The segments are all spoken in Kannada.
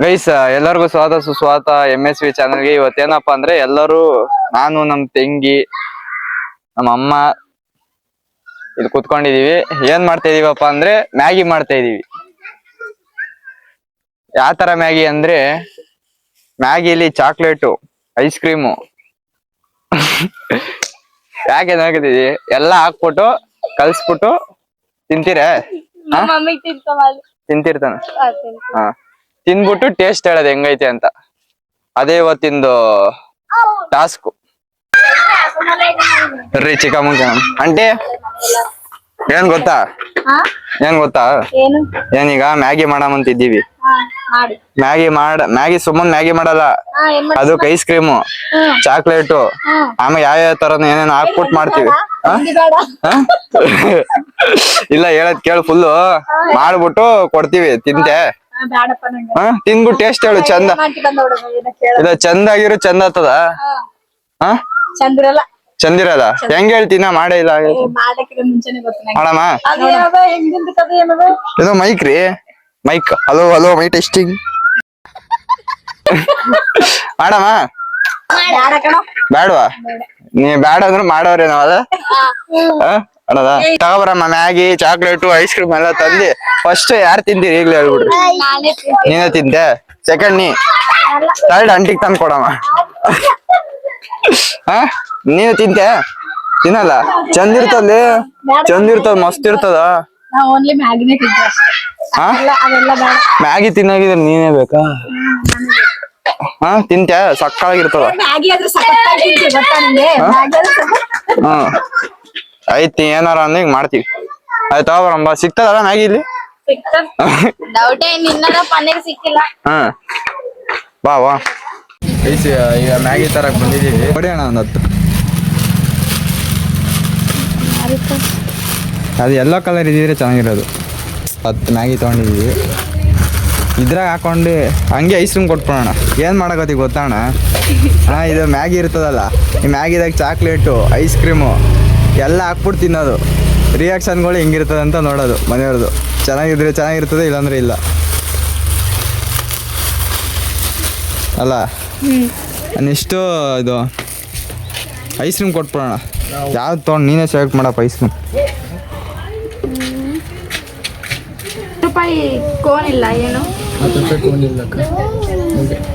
ಗೈಸ್ ಎಲ್ಲರಿಗೂ ಸ್ವಾಗತ ಸುಸ್ವಾಗತ MSV ಚಾನಲ್ಗೆ. ಇವತ್ತೇನಪ್ಪಾ ಅಂದ್ರೆ ಎಲ್ಲರೂ ನಾನು ನಮ್ ತಂಗಿ ನಮ್ಮ ಅಮ್ಮ ಇಲ್ಲಿ ಕುತ್ಕೊಂಡಿದೀವಿ. ಏನ್ ಮಾಡ್ತಾ ಇದೀವಪ್ಪ ಅಂದ್ರೆ ಮ್ಯಾಗಿ ಮಾಡ್ತಾ ಇದೀವಿ. ಯಾವ ತರ ಮ್ಯಾಗಿ ಅಂದ್ರೆ ಮ್ಯಾಗಿಲಿ ಚಾಕ್ಲೇಟು ಐಸ್ ಕ್ರೀಮು ಯಾಕೆ ಹಾಕಿದೀವಿ ಎಲ್ಲ ಹಾಕ್ಬಿಟ್ಟು ಕಲ್ಸ್ಬಿಟ್ಟು ತಿಂತೀರ ತಿಂತಿರ್ತಾನ. ಹಾ, ತಿಂದ್ಬಿಟ್ಟು ಟೇಸ್ಟ್ ಹೇಳೋದು ಹೆಂಗೈತೆ ಅಂತ. ಅದೇ ಇವತ್ತಿಂದು ಟಾಸ್ಕ್ ರೀ. ಚಿಕ್ಕಮ್ಮಂಗೆ ಆಂಟಿ ಏನ್ ಗೊತ್ತಾ ಏನೀಗ ಮ್ಯಾಗಿ ಮಾಡಮಂತಿದ್ದೀವಿ. ಮ್ಯಾಗಿ ಸುಮ್ಮನೆ ಮ್ಯಾಗಿ ಮಾಡಲ್ಲ, ಅದಕ್ಕೆ ಐಸ್ ಕ್ರೀಮು ಚಾಕ್ಲೇಟು ಆಮೇಲೆ ಯಾವ ತರನ ಏನೇನು ಹಾಕ್ಬಿಟ್ಟು ಮಾಡ್ತೀವಿ. ಇಲ್ಲ ಹೇಳದ್ ಕೇಳು, ಫುಲ್ಲು ಮಾಡ್ಬಿಟ್ಟು ಕೊಡ್ತೀವಿ. ತಿಂತೆ ತಿಂದ್ಬಿಟ್ಟು ಟೇಸ್ಟ್ ಹೇಳು. ಚಂದ ಇಲ್ಲ ಚಂದ ಆಗಿರೋ ಚಂದ ಆತದ. ಚಂದಿರಲ್ಲ ಹೆಂಗ್ ಹೇಳ್ತೀನ ಮಾಡೇ ಇಲ್ಲ ಮಾಡಮ್ಮ. ಇದು ಮೈಕ್ ರೀ, mic. Hello hello mic testing ಮಾಡಮ್ಮ. ಬ್ಯಾಡ್ವಾ? ನೀ ಬ್ಯಾಡ ಅಂದ್ರೆ ಮಾಡೋರಿ ನಾವ್ ಅದ ಅಣದ ತಗೋಬರಮ್ಮ. ಮ್ಯಾಗಿ ಚಾಕ್ಲೇಟು ಐಸ್ ಕ್ರೀಮ್ ಎಲ್ಲ ತಂದಿ ಫಸ್ಟ್ ಯಾರು ತಿಂತೀರಿ ಈಗ್ಲೇ ಹೇಳ್ಬಿಡ್ರಿ. ನೀನೇ ತಿಂತೆ, ಸೆಕೆಂಡ್ ನೀ, ಥರ್ಡ್ ಅಂಟಿಗೆ ತಂದು ಕೊಡಮ್ಮ. ಹ ನೀನು ತಿಂತೆ? ತಿನ್ನಲ್ಲ? ಚಂದ ಇರ್ತದಲ್ಲಿ, ಚಂದ ಇರ್ತದ, ಮಸ್ತ್ ಇರ್ತದ. ಮ್ಯಾಗಿ ತಿನ್ನಾಗಿದ್ರೆ ನೀನೇ ಬೇಕಾ? ಹಾ ತಿಂತೆ? ಸಕ್ಕತ್ತಾಗಿರ್ತದ. ಹ್ಮ್ ಐತಿ, ಏನಾರ ಅಂದ ಹಿಂಗ್ ಮಾಡ್ತೀವಿ. ಆಯ್ತು ತಗೋಬರಮ್ಮ. ಸಿಗ್ತದಲ್ಲ ಮ್ಯಾಗಿ ಇಲ್ಲಿ? ಹಾ ಬಾ ವಾ. ಈಗ ಮ್ಯಾಗಿ ತರಕ್ ಬಂದಿದ್ದೀವಿ. ಹೊಡಿಯೋಣ ಒಂದ್ 10. ಅದು ಎಲ್ಲೋ ಕಲರ್ ಇದ್ದಿದ್ರೆ ಚೆನ್ನಾಗಿರೋದು. 10 ಮ್ಯಾಗಿ ತಗೊಂಡಿದ್ದೀವಿ. ಇದ್ರಾಗ ಹಾಕೊಂಡು ಹಂಗೆ ಐಸ್ ಕ್ರೀಮ್ ಕೊಟ್ಬಿಡೋಣ. ಏನು ಮಾಡಕತ್ತಿ ಗೊತ್ತಣ್ಣ? ಇದು ಮ್ಯಾಗಿ ಇರ್ತದಲ್ಲ, ಈ ಮ್ಯಾಗಿದಾಗ ಚಾಕ್ಲೇಟು ಐಸ್ ಕ್ರೀಮು ಎಲ್ಲ ಹಾಕ್ಬಿಟ್ಟು ತಿನ್ನೋದು. ರಿಯಾಕ್ಷನ್ಗಳು ಹೆಂಗಿರ್ತದೆ ಅಂತ ನೋಡೋದು ಮನೆಯವ್ರದ್ದು. ಚೆನ್ನಾಗಿದ್ರೆ ಚೆನ್ನಾಗಿರ್ತದೆ, ಇಲ್ಲಾಂದ್ರೆ ಇಲ್ಲ ಅಲ್ಲ. ನೆಕ್ಸ್ಟು ಇದು ಐಸ್ ಕ್ರೀಮ್ ಕೊಟ್ಬಿಡೋಣ. ಯಾವ್ದು ತೊಗೊಂಡು ನೀನೇ ಸೆಲೆಕ್ಟ್ ಮಾಡಪ್ಪ. ಐಸ್ ಕ್ರೀಮ್ ಕೋನ್ ಇಲ್ಲ, ಏನು 10 ರೂಪಾಯಿ ಕೋನ್ ಇಲ್ಲ,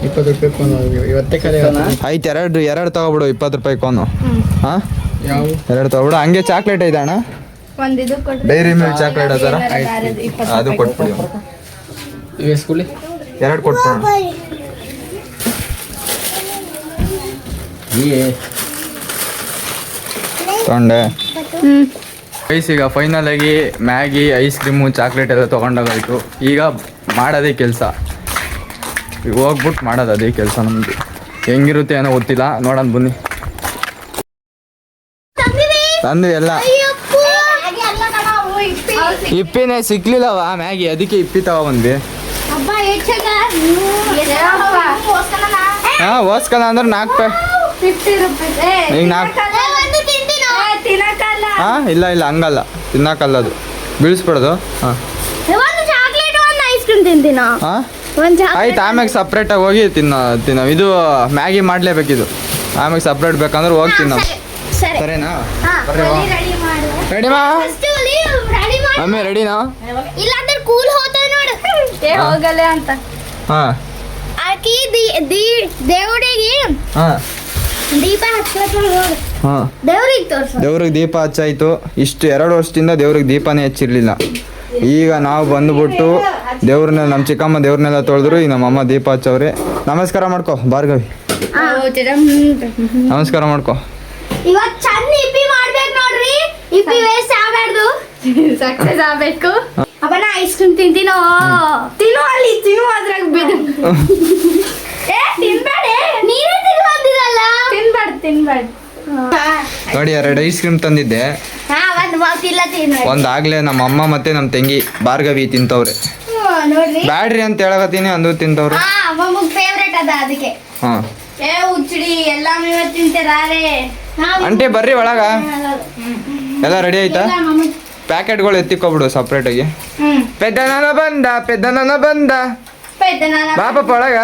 20 ರೂಪಾಯಿ ಕೋನ್ ಇವತ್ತೇ ಕಲೆ ಆಯ್ತು. ಎರಡು ತಗೋಬಿಡು 20 ರೂಪಾಯಿ ಕೋನು. ಹಾಂ ಯಾವ 2 ತಗೋಬಿಡು. ಹಂಗೆ ಚಾಕ್ಲೇಟ್ ಐತಣ್ಣ, ಡೈರಿ ಮಿಲ್ಕ್ ಚಾಕ್ಲೇಟ್ ಅದರ ಅದು ಕೊಟ್ಬಿಡಿ. ಇವೆ ಸ್ಕೂಲಿ 2 ಕೊಟ್ಬಿಡೋಣ. ತೊಗೊಂಡೆ ಗೈಸ್. ಈಗ ಫೈನಲ್ ಆಗಿ ಮ್ಯಾಗಿ ಐಸ್ ಕ್ರೀಮು ಚಾಕ್ಲೇಟ್ ಎಲ್ಲ ತೊಗೊಂಡೋಗಾಯ್ತು. ಈಗ ಮಾಡೋದೇ ಕೆಲಸ, ಈಗ ಹೋಗ್ಬಿಟ್ಟು ಮಾಡೋದು ಅದೇ ಕೆಲಸ ನಮ್ದು. ಹೆಂಗಿರುತ್ತೆ ಏನೋ ಗೊತ್ತಿಲ್ಲ, ನೋಡೋಣ ಬನ್ನಿ. ತಂದು ಎಲ್ಲ ಇಪ್ಪಿನೇ ಸಿಕ್ಲಿಲ್ಲವ ಮ್ಯಾಗಿ, ಅದಕ್ಕೆ ಇಪ್ಪಿ ತಗೊಬಂದ್ವಿ. ಹಾ ಓಸ್ಕಲ ಅಂದ್ರೆ 4 ರೂಪಾಯಿ. ಈಗ 4. ಹಾ ಇಲ್ಲ ಹಂಗಲ್ಲ, ತಿನ್ನಕ್ಕಲ್ಲ, ಅದು ಬೀಳಿಸ್ಬಿಡೋದು. ಹಾಂ ಆಯ್ತು. ಆಮ್ಯಾಗ ಸಪ್ರೇಟಾಗಿ ಹೋಗಿ ತಿನ್ನೋ. ಇದು ಮ್ಯಾಗಿ ಮಾಡಲೇಬೇಕಿದು. ಆಮ್ಯಾಗ ಸಪ್ರೇಟ್ ಬೇಕಂದ್ರೆ ಹೋಗಿ ತಿನ್ನೋ. ಸರಿನಾ? Ready mummy? ರೆಡಿನಾ? ಹಾಂ ದೇವ್ರಿಗೆ ದೀಪ ಹಚ್ಚಾಯ್ತು. ಇಷ್ಟು 2 ವರ್ಷದಿಂದ ದೇವ್ರಿಗೆ ದೀಪನೇ ಹಚ್ಚಿರ್ಲಿಲ್ಲ. ಈಗ ನಾವು ಬಂದ್ಬಿಟ್ಟು ದೇವ್ರನ್ನ, ನಮ್ಮ ಚಿಕ್ಕಮ್ಮ ದೇವ್ರನ್ನೆಲ್ಲ ತೊಳೆದ್ರು. ಈಗ ನಮ್ಮ ಅಮ್ಮ ದೀಪ ಹಚ್ಚವ್ರೆ. ನಮಸ್ಕಾರ ಮಾಡ್ಕೊ ಭಾರ್ಗವಿ, ನಮಸ್ಕಾರ ಮಾಡ್ಕೊ. ಐಸ್ ಕ್ರೀಮ್ ತಿಂತೀನೋ ಅದ್ರಾಗ ಬಿಡು. ತಿನ್ಬೇಡ ನೋಡಿ, 2 ಐಸ್ ಕ್ರೀಮ್ ತಂದಿದ್ದೆ. ಒಂದಾಗ್ಲೇ ನಮ್ಮ ಅಮ್ಮ ಮತ್ತೆ ನಮ್ಮ ತಂಗಿ ಭಾರ್ಗವಿ ತಿಂತವ್ರೆ. ಬ್ಯಾಡ್ರಿ ಅಂತ ಹೇಳಕತ್ತೀನಿ, ಅಂದು ತಿಂತವ್ರೆ. ಹಾ ಅಂಟಿ ಬರ್ರಿ ಒಳಗ. ಎಲ್ಲ ರೆಡಿ ಆಯ್ತಾ? ಪ್ಯಾಕೆಟ್ಗಳು ಎತ್ತಿಕೊಬಿಡು ಸಪ್ರೇಟಾಗಿ. ಪೆದ್ದನ ಬಂದ ಬಾ ಪಾಪ ಒಳಗ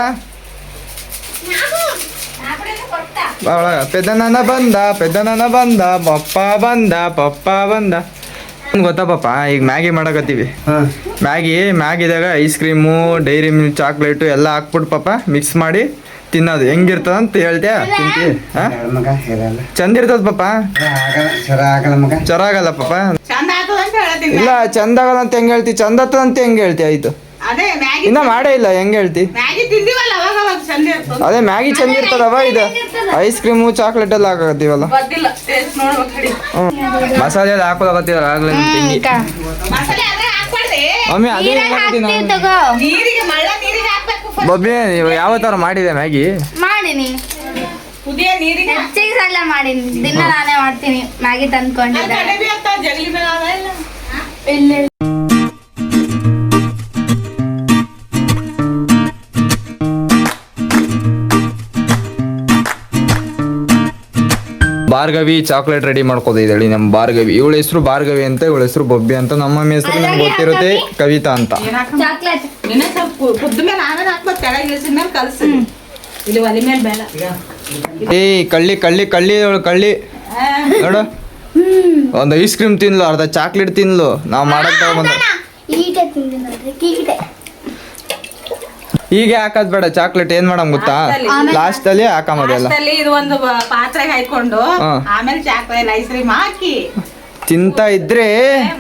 ಬಾ ಒಳಗ ಪೆದ್ದನನ ಬಂದ ಪಪ್ಪ ಬಂದ ಗೊತ್ತಾ ಪಾಪ ಈಗ ಮ್ಯಾಗಿ ಮಾಡಕತ್ತೀವಿ ಮ್ಯಾಗಿದಾಗ ice cream Dairy Milk chocolate ಎಲ್ಲ ಹಾಕ್ಬಿಟ್ಟು ಪಾಪ ಮಿಕ್ಸ್ ಮಾಡಿ ತಿನ್ನೋದು ಹೆಂಗಿರ್ತದ ಅಂತ ಹೇಳ್ತೀಯ ತಿಂತಿ ಚಂದ ಇರ್ತದ ಪಾಪ ಚರ ಆಗಲ್ಲ ಪಾಪ ಇಲ್ಲ ಚಂದ ಆಗಲ್ಲ ಅಂತ ಹೆಂಗ್ ಹೇಳ್ತಿ ಚಂದ ಆಗ್ತದ ಅಂತ ಹೆಂಗ್ ಹೇಳ್ತಿ ಆಯ್ತು ಇನ್ನ ಮಾಡೇ ಇಲ್ಲ ಹೆಂಗ್ ಹೇಳ್ತಿ ಅದೇ ಮ್ಯಾಗಿ ಚಂದ ಇರ್ತದವ ಇದು ಐಸ್ ಕ್ರೀಮು ಚಾಕ್ಲೇಟ್ ಎಲ್ಲ ಹಾಕತ್ತೀವಲ್ಲ ಮಸಾಲೆ ಎಲ್ಲ ಹಾಕೋದಾಗತ್ತೀವಲ್ಲ ಆಗ್ಲೇ ತಂಗಿ ಮಮ್ಮಿ ಅದೇ ಬಬ್ಬಿ ನೀವು ಯಾವ ತರ ಮಾಡಿದೆ ಮ್ಯಾಗಿ ಮಾಡಿನಿ ಹೆಚ್ಚಿಗೆ ಸಲ ಮಾಡೀನಿ ದಿನ ನಾನೇ ಮಾಡ್ತೀನಿ ಮ್ಯಾಗಿ ತಂದ್ಕೊಂಡಿದ್ದೆ ಇಲ್ಲ ಭಾರ್ಗವಿ ಚಾಕ್ಲೇಟ್ ರೆಡಿ ಮಾಡ್ಕೋದು ಇದ್ದಾಳಿ ನಮ್ಮ ಭಾರ್ಗವಿ ಇವಳ ಹೆಸರು ಭಾರ್ಗವಿ ಅಂತ ಇವಳ ಹೆಸರು ಬೊಬ್ಬಿ ಅಂತ ನಮ್ಮ ಮಮ್ಮಿ ಹೆಸರು ನಮ್ಗೆ ಗೊತ್ತಿರುತ್ತೆ ಕವಿತಾ ಅಂತ ಚಾಕ್ಲೇಟ್ ಏಯ್ ಕಳ್ಳಿ ನೋಡು ಒಂದು ಐಸ್ ಕ್ರೀಮ್ ತಿನ್ಲು ಅರ್ಧ ಚಾಕ್ಲೇಟ್ ತಿನ್ಲು ನಾವು ಮಾಡಕ್ ಬಂದ ಈಟೆ ತಿಂದಿನಂದ್ರೆ ಕೀಟೆ ಹೀಗೆ ಹಾಕೋದ್ ಬೇಡ ಚಾಕ್ಲೇಟ್ ಏನ್ ಮಾಡಮ್ ಗೊತ್ತಾ ಲಾಸ್ಟ್ ಅಲ್ಲಿ ಹಾಕಮದೆಲ್ಲ ಇದು ಒಂದು ಪಾತ್ರೆಗೆ ಹಾಕೊಂಡು ಆಮೇಲೆ ಚಾಕ್ಲೇಟ್ ಐಸ್ ಕ್ರೀಮ್ ಹಾಕಿ ತಿಂತಾ ಇದ್ರೆ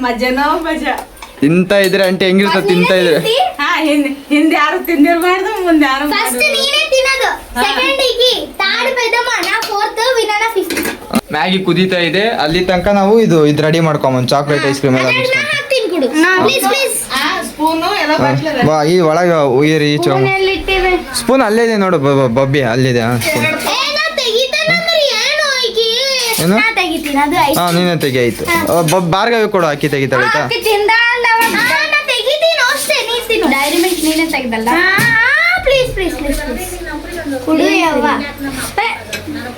ಮಜನೋ ಮಜಾ ತಿಂತಾ ಇದ್ರೆ ಅಂಟಿ ಹೆಂಗಿರ್ತದೆ ತಿಂತಾ ಇದ್ರೆ ಹಾ ಹಿಂದೆ ಯಾರು ತಿಂದಿರ್ಬಾರ್ದು ಮುಂದೆ ಯಾರು ಫಸ್ಟ್ ನೀನೇ ತಿನ್ನೋದು ಸೆಕೆಂಡ್ ಈಗಿ ಥರ್ಡ್ ಬೆದಮ್ಮ ನಾ ಫೋರ್ತ್ ವಿನಾನ ಫಿಫ್ತ್ ಮ್ಯಾಗಿ ಕುದೀತಾ ಇದೆ ಅಲ್ಲಿ ತನಕ ನಾವು ಇದು ರೆಡಿ ಮಾಡ್ಕೊಂಬಂದ್ ಚಾಕ್ಲೇಟ್ ಐಸ್ ಕ್ರೀಮ್ ಎಲ್ಲ ಮಿಕ್ಸ್ ಮಾಡಿ ಹಾಕ್ತೀನಿ ಕೊಡು ಪ್ಲೀಸ್ ಪ್ಲೀಸ್ ಸ್ಪೂನು ಎಲ್ಲ ಬಟ್ಲರ ಬಾ ಈ ಒಳಗೆ ಉಯ್ಯಿರಿ ಈಚೆ ಎಲ್ಲಿ ಇಟ್ಟಿವೆ ಸ್ಪೂನ್ ಅಲ್ಲೇ ಇದೆ ನೋಡು ಬಬ್ಬಿ ಅಲ್ಲಿದೆ ಸ್ಪೂನ್ ಏನೋ ತೆಗಿತಾನಂದ್ರೆ ಏನು ಈಗಿ ಏನು? ನಾ ತೆಗಿತೀನಿ ಅದು ಐಸ್ ಹಾ ನೀನೇ ತೆಗಿ ಆಯ್ತು ಭಾರ್ಗವಿ ಕೊಡು ಅಕ್ಕಿ ತೆಗಿತಾಳೆ ಆಯ್ತಾ ಅಕ್ಕಿ ತಿಂದಾಳವ ನಾ ತೆಗಿತೀನಿ ಅಷ್ಟೇ ನೀ ತಿನ್ನು ಡೈರಿ ಮಿಲ್ಕ್ ನೀನೇ ತೆಗ್ದಲ್ಲ ಪ್ಲೀಸ್ ಪ್ಲೀಸ್ ಪ್ಲೀಸ್ ಕುಡು ಯವ್ವ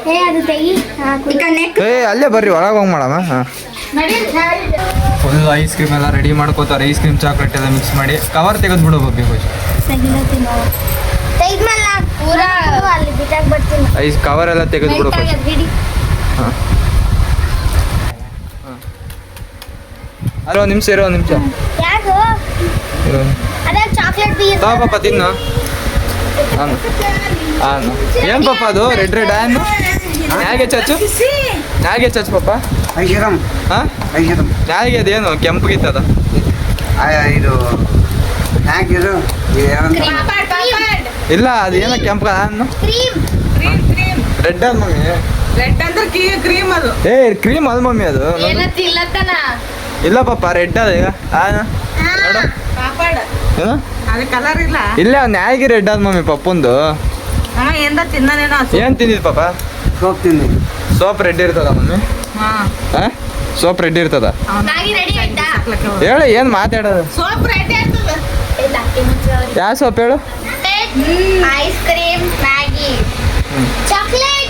ಏ ಅದು ತೆಗಿ ಏ ಅಲ್ಲೇ ಬರ್ರಿ ಒಳಗೆ ಹೋಗಿ ಮಾಡಮ್ಮ ಹಾಂ ಫುಲ್ ಐಸ್ ಕ್ರೀಮ್ ಎಲ್ಲ ರೆಡಿ ಮಾಡ್ಕೋತಾರೆ ಐಸ್ ಕ್ರೀಮ್ ಚಾಕ್ಲೇಟ್ ಎಲ್ಲ ಮಿಕ್ಸ್ ಮಾಡಿ ಕವರ್ ತೆಗೆದು ಬಿಡು ಬಬ್ಬಿ ತೆಗ್ದ್ಮೇಲೆ ನಾ ಪೂರಾ ಅಲ್ಲಿ ಬಿಟ್ಟಾಕ್ ಬರ್ತೀನಿ ಐಸ್ ಕವರ್ ಎಲ್ಲ ತೆಗೆದು ಬಿಡು ಬಿಡಿ ಹಾಂ ಅಲ್ಲ ಒಂದು ನಿಮಿಷ ಇರೋ ಒಂದು ನಿಮಿಷ ಯಾಕೋ ಅದೇ ಚಾಕ್ಲೇಟ್ ಬೀರ್ ತಾ ಪಾಪ ತಿನ್ನು ಹಾಂ ಹಾಂ ಏನು ಪಾಪ ಅದು ರೆಡ್ ಏನು ನ್ಯಾಗೆ ಚಚ್ಚು ನ್ಯಾಗೆ ಚಚ್ಚು ಪಾಪ ಐಶ್ವರಂ ಹಾಂ ಐಶ್ವರಂ ನ್ಯಾಗೆ ಅದೇನು ಕೆಂಪಗಿತ್ತದ ಇದು ಹ್ಯಾಕಿದು ಇಲ್ಲ ಅದೇನೋ ಕೆಂಪು ನಾನು ಕ್ರೀಮ್ ರೆಡ್ ಅದ ಮಮ್ಮಿ ರೆಡ್ ಅಂದ್ರೆ ಕ್ರೀಮ್ ಅದು ಏ ಕ್ರೀಮ್ ಅದ ಮಮ್ಮಿ ಅದು ತಿಲ್ಲತ್ತನ ಇಲ್ಲ ಪಾಪ ರೆಡ್ ಅದ ಈಗ ನೋಡು ಪಾಪಡ್ ಏನು ಅದು ಕಲರ್ ಇಲ್ಲ ಇಲ್ಲ ನ್ಯಾಗಿ ರೆಡ್ ಅದ ಮಮ್ಮಿ ಪಪ್ಪಂದು ಹಾ ಎಂದ ತಿನ್ನನೇನೋ ಏನು ತಿಂದಿದ್ ಪಾಪ ಸೋಪ್ ತಿಂದು ಸೋಪ್ ರೆಡ್ ಇರ್ತದ ಮಮ್ಮಿ ಹಾ ಹಾಂ ಸೋಪ್ ರೆಡ್ ಇರ್ತದ ಮ್ಯಾಗಿ ರೆಡಿ ಆಯ್ತಾ ಹೇಳು ಏನು ಮಾತಾಡೋದು ಸೋಪ್ ರೆಡ್ ಇರ್ತದೆ ಇಲ್ಲ ಯಾವ ಸೋಪ್ ಹೇಳು ice cream Maggi chocolate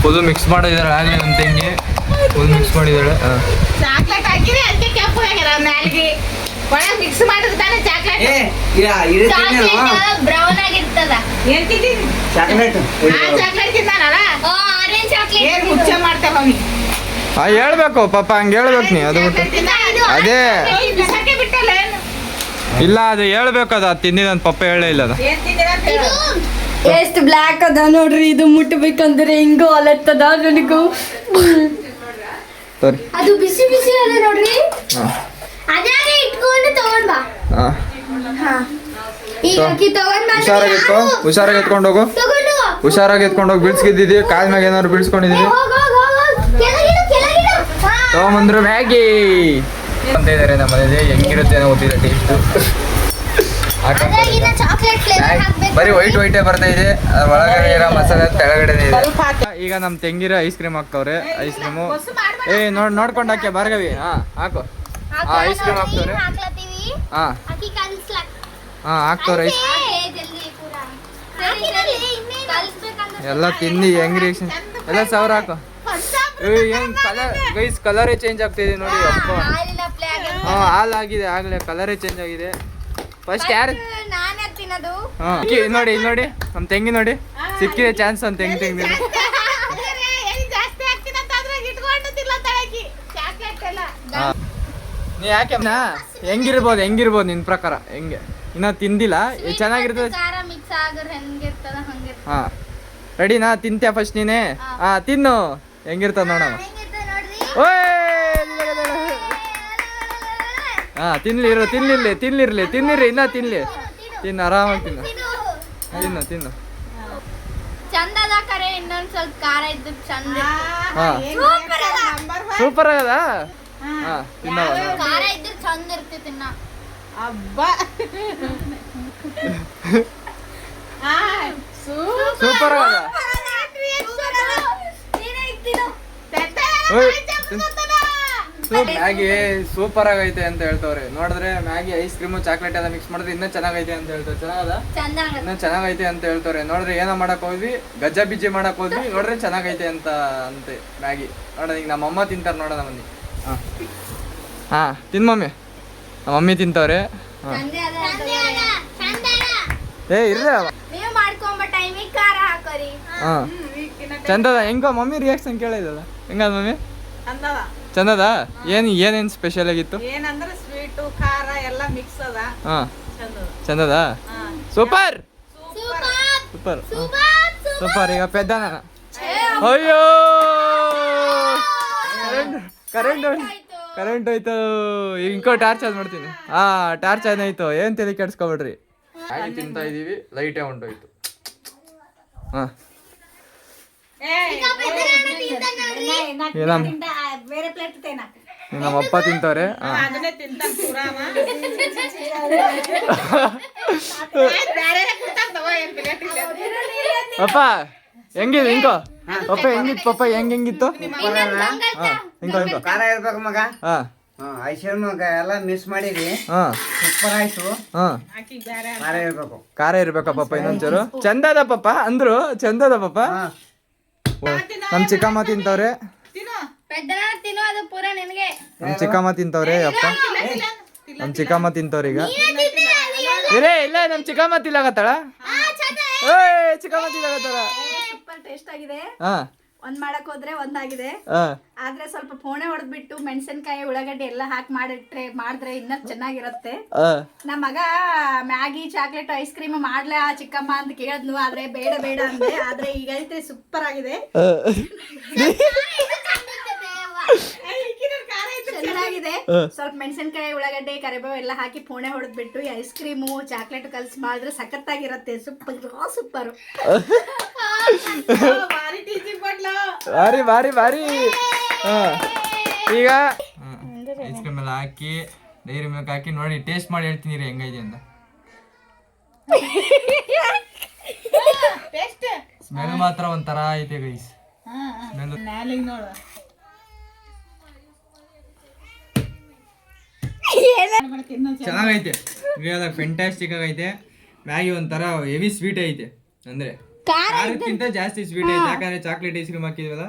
full mix ಮಾಡಿದಾಳೆ ಆಗಲಿ ಒಂದು ತೆಂಗಿ ಫುಲ್ ಮಿಕ್ಸ್ ಮಾಡಿದಾಳೆ ಹಾಂ ಚಾಕ್ಲೇಟ್ ಹಾಕಿದ್ರೆ ಅದಕ್ಕೆ ಕೆಂಪು ಆಗ್ಯಾರ ಮ್ಯಾಲ್ಗಿ ಒಳಗೆ ಮಿಕ್ಸ್ ಮಾಡಿದ್ರೆ ತಾನೇ ಚಾಕ್ಲೇಟ್ ಚಾಕ್ಲೇಟ್ ಬ್ರೌನ್ ಆಗಿರ್ತದ ಏನ್ ತಿಂತೀನಿ ಚಾಕ್ಲೇಟ್ ಚಾಕ್ಲೇಟ್ ತಿಂದಾನಲ್ಲ ಆರೆಂಜ್ ಏನ್ ಚಾಕ್ಲೇಟ್ ಮುಚ್ಚ ಮಾಡ್ತೇವೆ ಮಮ್ಮಿ ಹೇಳ್ಬೇಕು ಪಾಪ ಹಂಗೆ ಹೇಳ್ಬೇಕು ನೀ ಅದು ಬಿಟ್ಟು ಅದೇ ಬಿಸಕ್ಕೆ ಬಿಟ್ಟಲ್ಲ ಏನು ಇಲ್ಲ ಅದು ಹೇಳ್ಬೇಕು ಅದು ತಿಂದಿದಂತ ಪಪ್ಪ ಹೇಳೇ ಇಲ್ಲ ಅದು ಏನ್ ತಿಂದಿರ ಅಂತ ಹೇಳು. ಎಷ್ಟು ಬ್ಲ್ಯಾಕ್ ಅದ ನೋಡ್ರಿ ಇದು ಮುಟ್ಟಬೇಕಂದ್ರೆ ಹಿಂಗೂ ಅಲತ್ತದ ನನಗೂ ಸರಿ ಅದು ಬಿಸಿ ಬಿಸಿ ಅದ ನೋಡ್ರಿ ಹಾಂ ಅದಾಗೆ ಇಟ್ಕೊಂಡು ತಗೊಂಡ್ ಬಾ ಹಾಂ ಹಾ ಈಗ ಅಕ್ಕಿ ತಗೊಂಡ್ ಹುಷಾರಾಗಿ ಎತ್ಕೊ ಹುಷಾರಾಗಿ ಎತ್ಕೊಂಡು ಹೋಗು ತಗೊಂಡು ಹುಷಾರಾಗಿ ಎತ್ಕೊಂಡು ಹೋಗಿ ಬೀಳ್ಸ್ಕಿದ್ದಿದ್ದಿ ಕಾಲ್ ಮ್ಯಾಗ ಏನಾದ್ರು ಬೀಳ್ಸ್ಕೊಂಡಿದ್ದೀವಿ ಕೆಳಗಿಡು ಕೆಳಗಿಡು ಹಾ ತಗೊಂಬಂದ್ರು ಮ್ಯಾಗಿ ಅಂತ ಇದ್ದಾರೆ ನಮ್ಮ ಮನೇಲಿ ಹೆಂಗಿರುತ್ತೆ ಏನೋ ಗೊತ್ತಿಲ್ಲ ಟೇಸ್ಟು ಅದಾಗಿನ ಚಾಕ್ಲೇಟ್ ಫ್ಲೇವರ್ ಹಾಕ್ಬೇಕು ಬರೀ ವೈಟೇ ಬರ್ತಾ ಇದೆ ಅದ್ರ ಒಳಗಡೆ ಇರೋ ಮಸಾಲೆ ತೆಳಗಡೆ ಇದೆ ಸ್ವಲ್ಪ ಹಾಕಿ. ಈಗ ನಮ್ಮ ತೆಂಗಿರ ಐಸ್ ಕ್ರೀಮ್ ಹಾಕ್ತವ್ರೆ ಐಸ್ ಕ್ರೀಮು ಹೊಸು ಮಾಡ್ಬೇಡ. ನೋಡ್ಕೊಂಡು ಹಾಕ್ಯ ಭಾರ್ಗವಿ ಹಾಕು ಐಸ್ ಕ್ರೀಮ್ ಹಾಕ್ತವ್ರೆ ಹಾಕ್ಲತ್ತೀವಿ ಹಾಂ ಅಕ್ಕಿ ಕಲ್ಸ್ಲಕ್ ಹಾಕ್ತವ್ರೆ ಐಸ್ ಜಲ್ದಿ ಪೂರಾ ಹಾಕಿರಲಿ ಇನ್ನೇನು ಕಲ್ಸ್ಬೇಕಂದ್ರೆ ಎಲ್ಲ ತಿಂದು ಹೆಂಗ್ ರಿಯಾಕ್ಷನ್ ಎಲ್ಲ ಸಾವಿರ ಹಾಕು ಏನು ಕಲರ್ ಗೈಸ್ ಕಲರೇ ಚೇಂಜ್ ಆಗ್ತಿದೆ ನೋಡಿ ಅಪ್ಪ ಹಾಲಿನ ಪ್ಲೇ ಹಾಂ ಹಾಲಾಗಿದೆ ಆಗಲೇ ಕಲರೇ ಚೇಂಜ್ ಆಗಿದೆ ಫಸ್ಟ್ ಯಾರು ಅದು ಹಾ ನೋಡಿ ಇಲ್ಲಿ ನೋಡಿ ನಮ್ಮ ತಂಗಿ ನೋಡಿ ಸಿಕ್ಕಿದೆ ಚಾನ್ಸ್ ಅಂತ ತೆಂಗಿ ಜಾಸ್ತಿ ಆಗ್ತೀನಂತ ಅದ್ರಾಗ ಇಟ್ಕೊಂಡು ತಿನ್ಲತ್ತಾಳಕಿ ಚಾಕ್ಲೇಟ್ ಎಲ್ಲ ನೀ ಯಾಕೆ ಹೆಂಗಿರ್ಬೋದು ನಿನ್ ಪ್ರಕಾರ ಹೆಂಗೆ ಇನ್ನ ತಿಂದಿಲ್ಲ ಚೆನ್ನಾಗಿರ್ತದೆ ಖಾರ ಮಿಕ್ಸ್ ಆಗಿದ್ರೆ ಹೆಂಗಿರ್ತದ ಹಂಗಿರ್ತದ. ಹಾ ರೆಡಿನಾ ತಿಂತ್ಯಾ ಫಸ್ಟ್ ನೀನೆ ಹಾ ತಿನ್ನು ಹೆಂಗಿರ್ತದ ನೋಡೋಣ ಹೆಂಗಿರ್ತದ ನೋಡ್ರಿ. ಹಾ ತಿನ್ನಿರ್ಲಿ ಇನ್ನ ತಿನ್ನು ಆರಾಮಾಗಿ ತಿನ್ನು ಚಂದದ ಕರೆ ಇನ್ನೊಂದ್ ಸ್ವಲ್ಪ ಖಾರ ಇದ್ದು ಚಂದ ಹಾ ಸೂಪರ್ ಆಗದ ಹಾ ತಿನ್ನವ ಖಾರ ಇದ್ರೆ ಚಂದ ಇರ್ತೈತಿ ಇನ್ನ. ಅಬ್ಬಾ ಸೂಪರ್ ಆಗದ ಮ್ಯಾಗಿ ಸೂಪರ್ ಆಗೈತೆ ಅಂತ ಹೇಳ್ತವ್ರೆ ನೋಡಿದ್ರೆ ಮ್ಯಾಗಿ ಐಸ್ ಕ್ರೀಮು ಚಾಕ್ಲೇಟ್ ಎಲ್ಲ ಮಿಕ್ಸ್ ಮಾಡಿದ್ರೆ ಇನ್ನೂ ಚೆನ್ನಾಗೈತೆ ಅಂತ ಹೇಳ್ತಾರೆ ಚೆನ್ನಾಗದ ಇನ್ನೂ ಚೆನ್ನಾಗೈತೆ ಅಂತ ಹೇಳ್ತವ್ರೆ ನೋಡ್ರಿ ಏನೋ ಮಾಡಕ್ ಹೋದ್ವಿ ಗಜ್ಜಾ ಬಿಜ್ಜಿ ಮಾಡಕ್ ಹೋದ್ವಿ ನೋಡ್ರಿ ಚೆನ್ನಾಗೈತೆ ಅಂತ ಅಂತೆ ಮ್ಯಾಗಿ ನೋಡ್ರಿ ಈಗ ನಮ್ಮ ಅಮ್ಮ ತಿಂತಾರೆ ನೋಡೋಣ ಬನ್ನಿ ಹಾ ತಿನ್ ಮಮ್ಮಿ ನಮ್ಮ ಮಮ್ಮಿ ತಿಂತವ್ರೆ ಏ ಇರ್ರ ನೀವು ಮಾಡ್ಕೊಂಬ ಟೈಮಿಗೆ ಖಾರ ಹಾಕೋರಿ. ಹಾ ಚಂದದ ಹೆಂಗೋ ಮಮ್ಮಿ ರಿಯಾಕ್ಷನ್ ಕೇಳಿದಲ್ಲ ಹೆಂಗದ ಮಮ್ಮಿ ಚಂದದ ಏನೇನ್ ಸ್ಪೆಷಲ್ ಆಗಿತ್ತು ಏನಂದ್ರೆ ಸ್ವೀಟು ಖಾರ ಎಲ್ಲ ಮಿಕ್ಸ್ ಅದ ಹಾ ಚಂದದ ಸೂಪರ್ ಸೂಪರ್ ಈಗ ಪೆದ್ದ ಅಯ್ಯೋ ಕರೆಂಟ್ ಹೋಯ್ತು ಈಗ ಇಂಕೋ ಟಾರ್ಚ್ ಆನ್ ಮಾಡ್ತೀನಿ ಹಾ ಟಾರ್ಚ್ ಆನ್ ಆಯ್ತು ಏನ್ ತಲೆ ಕೆಡ್ಸ್ಕೊಬೇಡ್ರಿ ಹಾಗೆ ತಿಂತಾ ಇದೀವಿ ಲೈಟೇ ಹೊಂಟೋಯ್ತು ಹಾ ಬೇರೆ ಪ್ಲೇಟ್ ತೇನ ನಮ್ಮ ಅಪ್ಪ ತಿಂತವ್ರೆ ಅದನ್ನೇ ತಿಂತಾನ ಪೂರಾಮ ಬೇರೆ ಕುಡ್ತಾನ ತಗೋ ಏನ್ ಪ್ಲೇಟ್ ಇಲ್ಲ ಅಪ್ಪ ಹೆಂಗಿದೆ ಹಿಂಗೋ ಪಪ್ಪ ಹೆಂಗಿತ್ತು ಪಪ್ಪ ಹೆಂಗಿತ್ತು ಖಾರ ಇರ್ಬೇಕು ಮಗ ಹಾ ಐಶ್ವರ್ಯ ಮಗ ಎಲ್ಲ ಮಿಸ್ ಮಾಡಿರಿ ಹಾ ಸೂಪರ್ ಆಯ್ತು ಹಾ ಆಕಿಗ್ ಬೇರೆ ಖಾರ ಇರ್ಬೇಕು ಖಾರ ಇರ್ಬೇಕ ಪಪ್ಪ ಇನ್ನೊಂಚೂರು ಚಂದದ ಪಪ್ಪ ಅಂದ್ರು ಚಂದದ ಪಪ್ಪ ನಮ್ ಚಿಕ್ಕಮ್ಮ ತಿಂತವ್ರೆ ತಿನ್ನು ಪೆದ್ದನ ತಿನ್ನು ಅದು ಪೂರ ನಿನಗೆ. ನಮ್ ಚಿಕ್ಕಮ್ಮ ತಿಂತವ್ರೆ ಅಪ್ಪ ನಮ್ ಚಿಕ್ಕಮ್ಮ ತಿಂತವ್ರ ಈಗ ಇರೇ ಇಲ್ಲ ನಮ್ ಚಿಕ್ಕಮ್ಮ ತಿನ್ನಕತ್ತಾಳ ಏಯ್ ಚಿಕ್ಕಮ್ಮ ತಿನ್ನಕತ್ತಾಳ ಸೂಪರ್ ಟೇಸ್ಟ್ ಆಗಿದೆ. ಹಾ ಒಂದ್ ಮಾಡಕ್ ಹೋದ್ರೆ ಒಂದಾಗಿದೆ. ಹಾ ಆದ್ರೆ ಸ್ವಲ್ಪ ಫೋನೆ ಹೊಡೆದ್ಬಿಟ್ಟು ಮೆಣಸಿನ್ಕಾಯಿ ಉಳ್ಳಾಗಡ್ಡಿ ಎಲ್ಲ ಹಾಕಿ ಮಾಡಿದ್ರೆ ಇನ್ನ ಚೆನ್ನಾಗಿರುತ್ತೆ. ಹಾ ನಮ್ಮ ಮಗ ಮ್ಯಾಗಿ ಚಾಕ್ಲೇಟ್ ಐಸ್ ಕ್ರೀಮ್ ಮಾಡ್ಲಾ ಚಿಕ್ಕಮ್ಮ ಅಂತ ಕೇಳಿದ್ನು ಆದ್ರೆ ಬೇಡ ಅಂದೆ. ಆದ್ರೆ ಈಗ ಐತೆ ಸೂಪರ್ ಆಗಿದೆ, ಚೆನ್ನಾಗಿದೆ. ಸ್ವಲ್ಪ ಮೆಣಸಿನ್ಕಾಯಿ ಉಳ್ಳಾಗಡ್ಡೆ ಕರಿಬೇವು ಎಲ್ಲ ಹಾಕಿ ಫೋನೆ ಹೊಡೆದ್ಬಿಟ್ಟು ಐಸ್ ಕ್ರೀಮು ಚಾಕ್ಲೇಟ್ ಕಲ್ಸಿ ಮಾಡಿದ್ರೆ ಸಖತ್ತಾಗಿರತ್ತೆ. ಸೂಪರ್ ಭಾರಿ ಟೀಚಿಂಗ್ ಕೊಡ್ಲು ಬಾರಿ ಹಾ ಈಗ ಐಸ್ ಕ್ರೀಮ್ ಎಲ್ಲ ಹಾಕಿ ಡೈರಿ ಮಿಲ್ಕ್ ಹಾಕಿ ನೋಡಿ ಟೇಸ್ಟ್ ಮಾಡಿ ಹೇಳ್ತೀನಿ ರೀ ಹೆಂಗೈತೆ ಅಂತ. ಟೇಸ್ಟ್ ಸ್ಮೆಲ್ ಮಾತ್ರ ಒಂಥರ ಐತೆ ಗೈಸ್ ಸ್ಮೆಲ್ ನಾಲಿಗೆ ನೋಡು ಚೆನ್ನಾಗೈತೆ ರಿಯಲ್ ಫೆಂಟಾಸ್ಟಿಕ್ ಆಗೈತೆ. ಮ್ಯಾಗಿ ಒಂಥರ ಹೆವಿ ಸ್ವೀಟ್ ಐತೆ ಅಂದ್ರೆ ಖಾರಕ್ಕಿಂತ ಜಾಸ್ತಿ ಸ್ವೀಟ್ ಐತೆ ಯಾಕಂದ್ರೆ ಚಾಕ್ಲೇಟ್ ಐಸ್ ಕ್ರೀಮ್ ಹಾಕಿದ್ವಲ್ಲ.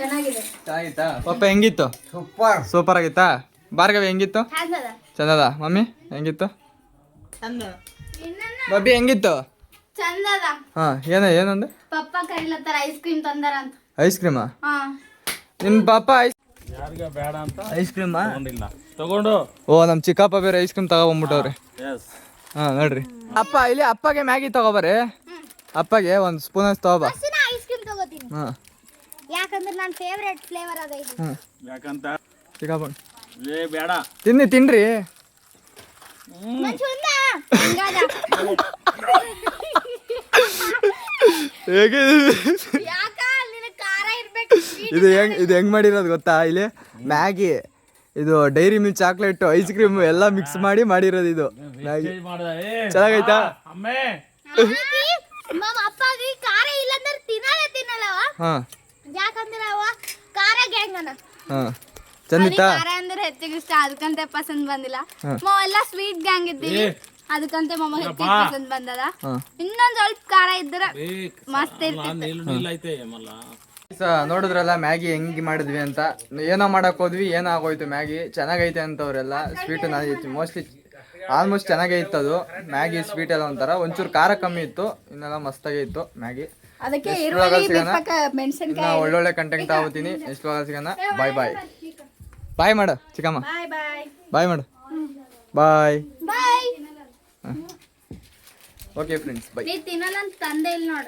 ಚೆನ್ನಾಗಿತ್ತಾ ಪಪ್ಪ ಹೆಂಗಿತ್ತು? ಸೂಪರ್ ಆಗಿತ್ತಾ? ಭಾರ್ಗವಿ ಹೆಂಗಿತ್ತು? ಚಂದದ ಮಮ್ಮಿ ಹೆಂಗಿತ್ತು? ಬಬ್ಬಿ ಹೆಂಗಿತ್ತು? ಚಂದದ. ಹಾ ಏನಂದ ಪಪ್ಪ ಕರಿಲತ್ತಾರ ಐಸ್ ಕ್ರೀಮ್ ತಂದಾರ ಅಂತ. ಐಸ್ ಕ್ರೀಮಾ? ಹಾ ನಿಮ್ ಪಾಪ ಐಸ್ ಕ್ರೀಮ್ ತಗೊಂಡು ಓ ನಮ್ ಚಿಕ್ಕಪ್ಪ ಬೇರೆ ಐಸ್ ಕ್ರೀಮ್ ತಗೊಬಂದ್ಬಿಟ್ಟವ್ರೆ. ಹಾ ನೋಡ್ರಿ ಅಪ್ಪ ಇಲ್ಲಿ ಅಪ್ಪಗೆ ಮ್ಯಾಗಿ ತಗೋಬರ್ರಿ, ಅಪ್ಪಗೆ ಒಂದ್ ಸ್ಪೂನ್ ಅಷ್ಟು ತಗೋಬಾ. ಐಸ್ ಕ್ರೀಮ್ ತಗೋತೀನಿ ಹಾ ಯಾಕಂದ್ರೆ ನನ್ನ ಫೇವರೇಟ್ ಫ್ಲೇವರ್ ಅದ ಇದು. ಯಾಕಂತ ಚಿಕ್ಕಪ್ಪ ಬೇಡ ತಿನ್ರಿ ಹೇಗೆ ಯಾಕ ನಿನಗೆ ಖಾರ ಇರ್ಬೇಕು. ಇದು ಹೆಂಗ್ ಮಾಡಿರೋದು ಗೊತ್ತಾ? ಇಲ್ಲಿ ಮ್ಯಾಗಿ ಇದು dairy milk chocolate ice cream ಎಲ್ಲ ಮಿಕ್ಸ್ ಮಾಡಿರೋದು ಇದು ಮ್ಯಾಗಿ. ಚೆನ್ನಾಗೈತಾ? ಅಪ್ಪಗೆ ಖಾರ ಇಲ್ಲ ಅಂದ್ರೆ ತಿನ್ನಲ್ಲವ. ಹಾ ಯಾಕಂದ್ರೆ ಅವ ಖಾರ ಗ್ಯಾಂಗನ. ಹಾ ಚಂದಿತ್ತಾ? ಖಾರ ಅಂದ್ರೆ ಹೆಚ್ಚಿಗೆ ಇಷ್ಟ ಅದಕ್ಕಂತೆ ಪಸಂದ್ ಬಂದಿಲ್ಲ. ಎಲ್ಲ ಸ್ವೀಟ್ ಗ್ಯಾಂಗ್ ಇದ್ದೀವಿ ಅದಕ್ಕಂತೆ ಮಮ್ಮ ಹೆಚ್ಚಿಗೆ ಪಸಂದ್ ಬಂದದ. ಇನ್ನೊಂದ್ ಸ್ವಲ್ಪ ಖಾರ ಇದ್ರೆ ಮಸ್ತ್ ಇರ್ತಿತ್ತು. ನೋಡಿದ್ರಲ್ಲ ಮ್ಯಾಗಿ ಹೆಂಗ್ ಮಾಡಿದ್ವಿ ಅಂತ. ಏನೋ ಮಾಡಕ್ ಹೋದ್ವಿ ಏನೋ ಆಗೋಯ್ತು ಮ್ಯಾಗಿ ಚೆನ್ನಾಗೈತೆ ಅಂತವ್ರೆಲ್ಲ. ಸ್ವೀಟ್ ನಾನು ಮೋಸ್ಟ್ಲಿ ಆಲ್ಮೋಸ್ಟ್ ಚೆನ್ನಾಗೇ ಇತ್ತು ಅದು ಮ್ಯಾಗಿ ಸ್ವೀಟ್ ಎಲ್ಲ ಒಂಥರ ಒಂಚೂರು ಖಾರ ಕಮ್ಮಿ ಇತ್ತು, ಇನ್ನೆಲ್ಲ ಮಸ್ತಾಗೇ ಇತ್ತು ಮ್ಯಾಗಿ. ಅದಕ್ಕೆ Next ಈರುಳ್ಳಿ vlog ಅಲ್ಲಿ ಸಿಗೋಣ. ಬಿಟ್ಟಾಕ ಇನ್ನ ಮೆಣಸಿನ್ಕಾಯಿ. ಒಳ್ಳೊಳ್ಳೆ ಕಂಟೆಂಟ್ ಆಗ್ತೀನಿ. ನೆಕ್ಸ್ಟ್ ವ್ಲಾಗ್ ಸಿಗೋಣ. ಬಾಯ್ ಬಾಯ್ ಬಾಯ್ ಮಾಡು ಚಿಕ್ಕಮ್ಮ, ಬಾಯ್ ಬಾಯ್ ಬಾಯ್ ಮಾಡು, ಬಾಯ್. ಬಾಯ್. ಓಕೆ ಫ್ರೆಂಡ್ಸ್, ಬಾಯ್. ನೀ ತಿನ್ನಲ್ಲ ಅಂತ ತಂದೆ ಇಲ್ಲಿ ನೋಡು.